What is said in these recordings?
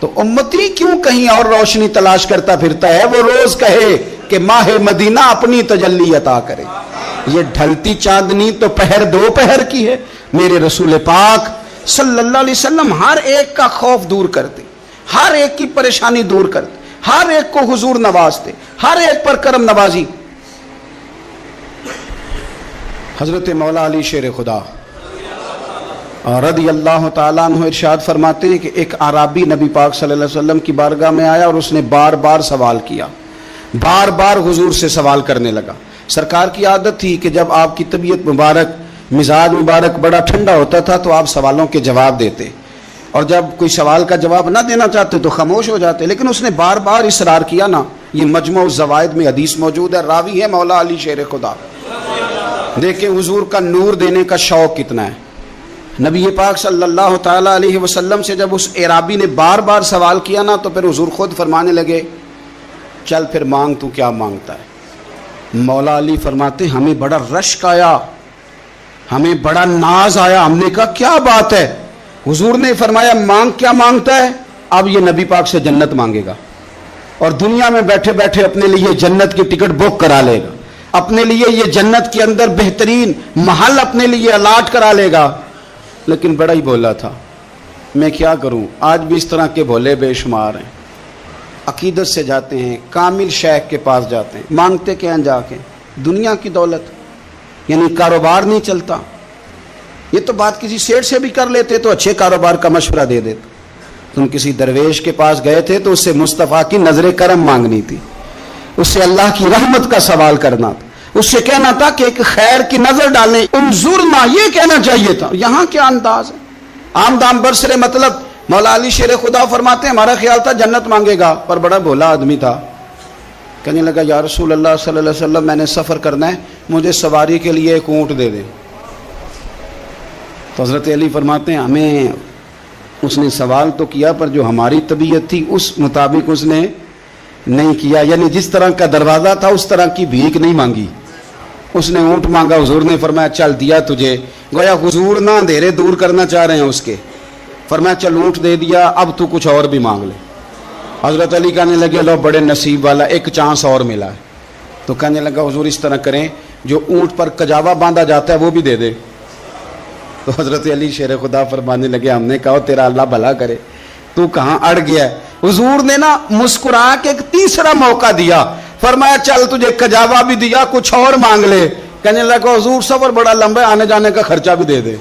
تو امتی کیوں کہیں اور روشنی تلاش کرتا پھرتا ہے؟ وہ روز کہے کہ ماہ مدینہ اپنی تجلی عطا کرے۔ یہ ڈھلتی چاندنی تو پہر دو پہر کی ہے۔ میرے رسول پاک صلی اللہ علیہ وسلم ہر ایک کا خوف دور کرتے، ہر ایک کی پریشانی دور کرتے، ہر ایک کو حضور نوازتے، ہر ایک پر کرم نوازی۔ حضرت مولا علی شیر خدا رضی اللہ تعالیٰ عنہ ارشاد فرماتے ہیں کہ ایک اعرابی نبی پاک صلی اللہ علیہ وسلم کی بارگاہ میں آیا اور اس نے بار بار سوال کیا، بار بار حضور سے سوال کرنے لگا۔ سرکار کی عادت تھی کہ جب آپ کی طبیعت مبارک، مزاج مبارک بڑا ٹھنڈا ہوتا تھا تو آپ سوالوں کے جواب دیتے، اور جب کوئی سوال کا جواب نہ دینا چاہتے تو خاموش ہو جاتے، لیکن اس نے بار بار اصرار کیا نا۔ یہ مجموع الزوائد میں حدیث موجود ہے، راوی ہے مولا علی شیر خدا۔ دیکھیں حضور کا نور دینے کا شوق کتنا ہے۔ نبی پاک صلی اللہ تعالیٰ علیہ وسلم سے جب اس اعرابی نے بار بار سوال کیا نا تو پھر حضور خود فرمانے لگے چل پھر مانگ، تو کیا مانگتا ہے؟ مولا علی فرماتے ہمیں بڑا رشک آیا، ہمیں بڑا ناز آیا، ہم نے کہا کیا بات ہے؟ حضور نے فرمایا مانگ، کیا مانگتا ہے؟ اب یہ نبی پاک سے جنت مانگے گا، اور دنیا میں بیٹھے بیٹھے اپنے لیے جنت کی ٹکٹ بک کرا لے گا، اپنے لیے یہ جنت کے اندر بہترین محل اپنے لیے الاٹ کرا لے گا۔ لیکن بڑا ہی بولا تھا۔ میں کیا کروں، آج بھی اس طرح کے بھولے بے شمار ہیں، عقیدت سے جاتے ہیں، کامل شیخ کے پاس جاتے ہیں، مانگتے کیا ہیں جا کے؟ دنیا کی دولت، یعنی کاروبار نہیں چلتا۔ یہ تو بات کسی سیٹ سے بھی کر لیتے تو اچھے کاروبار کا مشورہ دے دیتے۔ تم کسی درویش کے پاس گئے تھے تو اس سے مصطفیٰ کی نظر کرم مانگنی تھی، اس سے اللہ کی رحمت کا سوال کرنا تھا، اس سے کہنا تھا کہ ایک خیر کی نظر ڈالیں، انظرنا، یہ کہنا چاہیے تھا۔ یہاں کیا انداز ہے، عام دام برسرے مطلب۔ مولا علی شیر خدا فرماتے ہیں ہمارا خیال تھا جنت مانگے گا، پر بڑا بھولا آدمی تھا۔ کہنے لگا یا رسول اللہ صلی اللہ علیہ وسلم میں نے سفر کرنا ہے، مجھے سواری کے لیے ایک اونٹ دے دیں۔ تو حضرت علی فرماتے ہیں ہمیں اس نے سوال تو کیا پر جو ہماری طبیعت تھی اس مطابق اس نے نہیں کیا، یعنی جس طرح کا دروازہ تھا اس طرح کی بھیک نہیں مانگی۔ اس نے اونٹ مانگا، حضور نے فرمایا چل دیا تجھے، گویا حضور نہ اندھیرے دور کرنا چاہ رہے ہیں اس کے، فرمایا چل اونٹ دے دیا، اب تو کچھ اور بھی مانگ لے۔ حضرت علی کہنے لگے لو بڑے نصیب والا، ایک چانس اور ملا ہے۔ تو کہنے لگا حضور اس طرح کریں جو اونٹ پر کجاوا باندھا جاتا ہے وہ بھی دے دے۔ تو حضرت علی شیر خدا فرمانے لگے ہم نے کہا تیرا اللہ بھلا کرے، تو کہاں اڑ گیا ہے؟ حضور نے نا مسکرا کے ایک تیسرا موقع دیا، فرمایا چل تجھے کجاوا بھی دیا، کچھ اور مانگ لے۔ کہنے لگا حضور سفر بڑا لمبا ہے، آنے جانے کا خرچہ بھی دے دے۔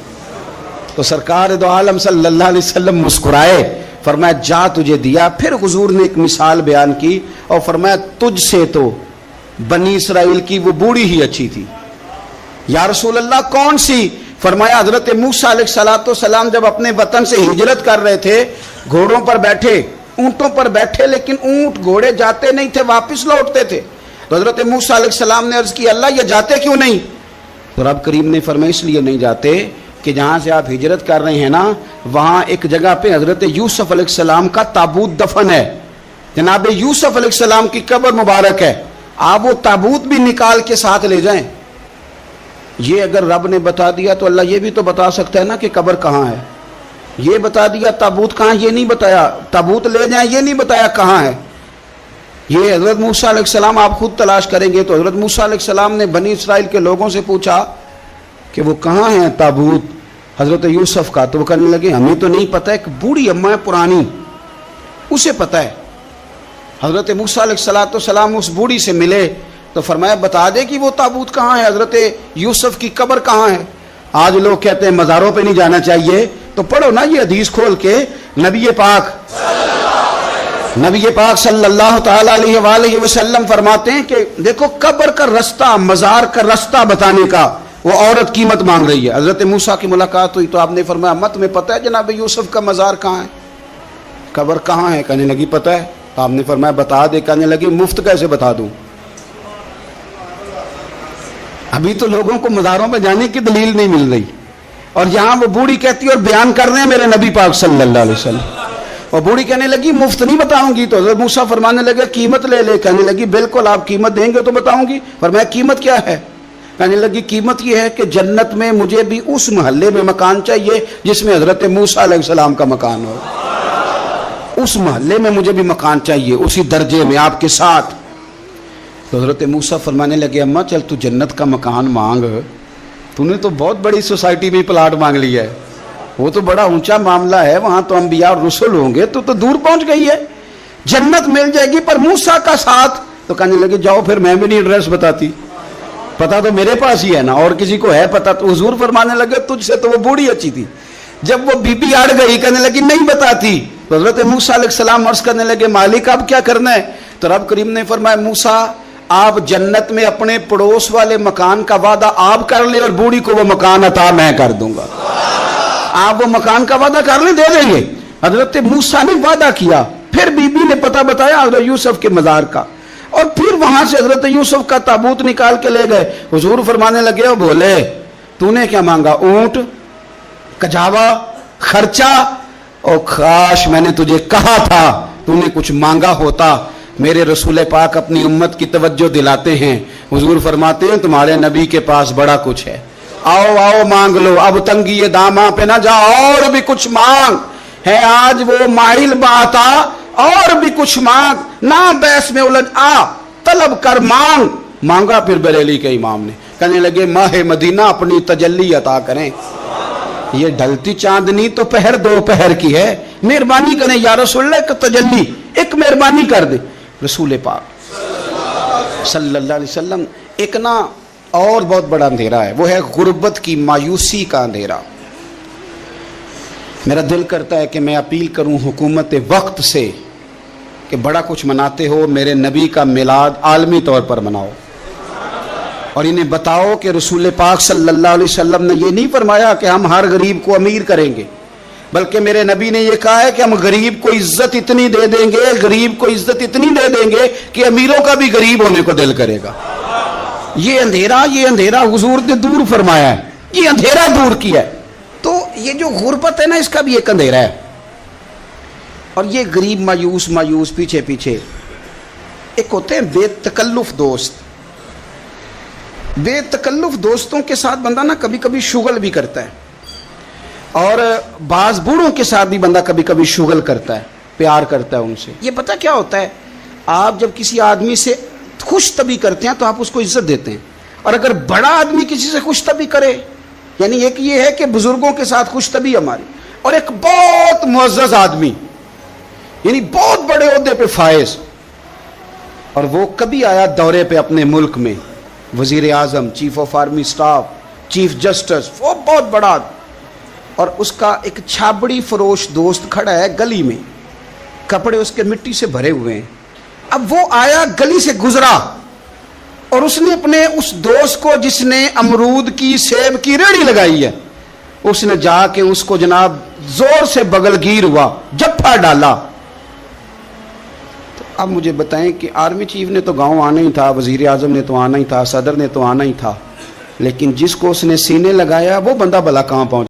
تو سرکار دو عالم صلی اللہ علیہ وسلم مسکرائے، فرمایا جا تجھے دیا۔ پھر حضور نے ایک مثال بیان کی اور فرمایا تجھ سے تو بنی اسرائیل کی وہ بوڑھی ہی اچھی تھی۔ یا رسول اللہ کون سی؟ فرمایا حضرت موسیٰ علیہ السلام جب اپنے وطن سے ہجرت کر رہے تھے، گھوڑوں پر بیٹھے، اونٹوں پر بیٹھے، لیکن اونٹ گھوڑے جاتے نہیں تھے، واپس لوٹتے تھے۔ تو حضرت موسیٰ علیہ السلام نے عرض کی اللہ یہ جاتے کیوں نہیں؟ تو رب کریم نے فرمایا اس لیے نہیں جاتے کہ جہاں سے آپ ہجرت کر رہے ہیں نا وہاں ایک جگہ پہ حضرت یوسف علیہ السلام کا تابوت دفن ہے، جناب یوسف علیہ السلام کی قبر مبارک ہے، آپ وہ تابوت بھی نکال کے ساتھ لے جائیں۔ یہ اگر رب نے بتا دیا تو اللہ یہ بھی تو بتا سکتا ہے نا کہ قبر کہاں ہے۔ یہ بتا دیا تابوت کہاں، یہ نہیں بتایا، تابوت لے جائیں یہ نہیں بتایا کہاں ہے۔ یہ حضرت موسیٰ علیہ السلام آپ خود تلاش کریں گے تو حضرت موسیٰ علیہ السلام نے بنی اسرائیل کے لوگوں سے پوچھا کہ وہ کہاں ہیں تابوت حضرت یوسف کا، تو وہ کہنے لگے ہمیں تو نہیں پتہ، ایک بوڑھی اماں ہے پرانی اسے پتہ ہے۔ حضرت موسیٰ علیہ السلام اس بوڑھی سے ملے تو فرمایا بتا دے کہ وہ تابوت کہاں ہے، حضرت یوسف کی قبر کہاں ہے۔ آج لوگ کہتے ہیں مزاروں پہ نہیں جانا چاہیے، تو پڑھو نا یہ حدیث کھول کے، نبی پاک صلی اللہ تعالیٰ علیہ وآلہ وسلم فرماتے ہیں کہ دیکھو قبر کا رستہ، مزار کا رستہ بتانے کا وہ عورت قیمت مانگ رہی ہے۔ حضرت موسیٰ کی ملاقات ہوئی تو آپ نے فرمایا امت تمہیں پتہ ہے جناب یوسف کا مزار کہاں ہے، قبر کہاں ہے؟ کہنے لگی پتہ ہے۔ تو آپ نے فرمایا بتا دے۔ کہنے لگی مفت کیسے بتا دوں، ابھی تو لوگوں کو مزاروں پہ جانے کی دلیل نہیں مل رہی، اور یہاں وہ بوڑھی کہتی ہے اور بیان کر رہے ہیں میرے نبی پاک صلی اللہ علیہ وسلم، اور بوڑھی کہنے لگی مفت نہیں بتاؤں گی۔ تو حضرت موسیٰ فرمانے لگے قیمت لے لے۔ کہنے لگی بالکل آپ قیمت دیں گے تو بتاؤں گی۔ فرمایا قیمت کیا ہے؟ کہنے لگی قیمت یہ ہے کہ جنت میں مجھے بھی اس محلے میں مکان چاہیے جس میں حضرت موسیٰ علیہ السلام کا مکان ہو۔ اس محلے میں مجھے بھی مکان چاہیے, اسی درجے میں آپ کے ساتھ. تو حضرت موسیٰ فرمانے لگے اماں چل تو جنت کا مکان مانگ, تو نے تو بہت بڑی سوسائٹی میں پلاٹ مانگ لیا ہے, وہ تو بڑا اونچا معاملہ ہے, وہاں تو انبیاء اور رسول ہوں گے, تو دور پہنچ گئی ہے, جنت مل جائے گی, پر موسیٰ کا ساتھ. تو کہنے لگے جاؤ پھر میں بھی نہیں ایڈریس بتاتی, پتا تو میرے پاس ہی ہے نا, اور کسی کو ہے پتا. تو حضور فرمانے لگے تجھ سے تو وہ بوڑھی اچھی تھی. جب وہ بی بی اڑ گئی, کہنے لگی نہیں بتاتی. تو حضرت موسیٰ علیہ السلام عرض کرنے لگے مالک اب کیا کرنا ہے؟ تو رب کریم نے فرمایا موسیٰ آپ جنت میں اپنے پڑوس والے مکان کا وعدہ آپ کر لیں, اور بوڑھی کو وہ مکان عطا میں کر دوں گا. آپ وہ مکان کا وعدہ کر لیں, دے دیں گے. حضرت موسیٰ نے وعدہ کیا, پھر بی بی نے پتہ بتایا حضرت یوسف کے مزار کا, اور پھر وہاں سے حضرت یوسف کا تابوت نکال کے لے گئے. حضور فرمانے لگے بولے تو نے کیا مانگا؟ اونٹ, کجاوا, خرچہ. اور کاش میں نے تجھے کہا تھا, تو نے کچھ مانگا ہوتا. میرے رسول پاک اپنی امت کی توجہ دلاتے ہیں. حضور فرماتے ہیں تمہارے نبی کے پاس بڑا کچھ ہے, آؤ آؤ مانگ لو, اب تنگی یہ داماں پہ نہ جا, اور بھی کچھ مانگ ہے. آج وہ مائل بات آ, اور بھی کچھ مانگ, نہ بحث میں الجھ آ, طلب کر مانگ. مانگا پھر بریلی کے امام نے, کہنے لگے ماہ مدینہ اپنی تجلی عطا کریں. یہ ڈھلتی چاندنی تو پہر دو پہر کی ہے, مہربانی کریں یا رسول اللہ, ایک تجلی, ایک مہربانی کر دیں. رسول پاک صلی اللہ علیہ وسلم ایک نا اور بہت بڑا اندھیرا ہے, وہ ہے غربت کی مایوسی کا اندھیرا. میرا دل کرتا ہے کہ میں اپیل کروں حکومت وقت سے کہ بڑا کچھ مناتے ہو, میرے نبی کا میلاد عالمی طور پر مناؤ, اور انہیں بتاؤ کہ رسول پاک صلی اللہ علیہ وسلم نے یہ نہیں فرمایا کہ ہم ہر غریب کو امیر کریں گے, بلکہ میرے نبی نے یہ کہا ہے کہ ہم غریب کو عزت اتنی دے دیں گے, غریب کو عزت اتنی دے دیں گے کہ امیروں کا بھی غریب ہونے کو دل کرے گا. یہ اندھیرا حضور نے دور فرمایا ہے, یہ اندھیرا دور کیا ہے. تو یہ جو غربت ہے نا, اس کا بھی ایک اندھیرا ہے. اور یہ غریب مایوس پیچھے پیچھے, ایک ہوتے ہیں بے تکلف دوست. بے تکلف دوستوں کے ساتھ بندہ نا کبھی کبھی شغل بھی کرتا ہے, اور بعض بوڑھوں کے ساتھ بھی بندہ کبھی کبھی شغل کرتا ہے, پیار کرتا ہے ان سے. یہ پتہ کیا ہوتا ہے, آپ جب کسی آدمی سے خوش طبی کرتے ہیں تو آپ اس کو عزت دیتے ہیں, اور اگر بڑا آدمی کسی سے خوش طبی کرے, یعنی ایک یہ ہے کہ بزرگوں کے ساتھ خوش طبی ہماری, اور ایک بہت معزز آدمی یعنی بہت بڑے عہدے پہ فائز, اور وہ کبھی آیا دورے پہ اپنے ملک میں, وزیر اعظم, chief of army staff, chief justice, وہ بہت بڑا, اور اس کا ایک چھابڑی فروش دوست کھڑا ہے گلی میں, کپڑے اس کے مٹی سے بھرے ہوئے ہیں. اب وہ آیا گلی سے گزرا, اور اس نے اپنے اس دوست کو جس نے امرود کی سیب کی ریڑھی لگائی ہے, اس نے جا کے اس کو جناب زور سے بغل گیر ہوا, جپا ڈالا. تو اب مجھے بتائیں کہ آرمی چیف نے تو گاؤں آنا ہی تھا, وزیر اعظم نے تو آنا ہی تھا, صدر نے تو آنا ہی تھا, لیکن جس کو اس نے سینے لگایا وہ بندہ بھلا کہاں پہنچ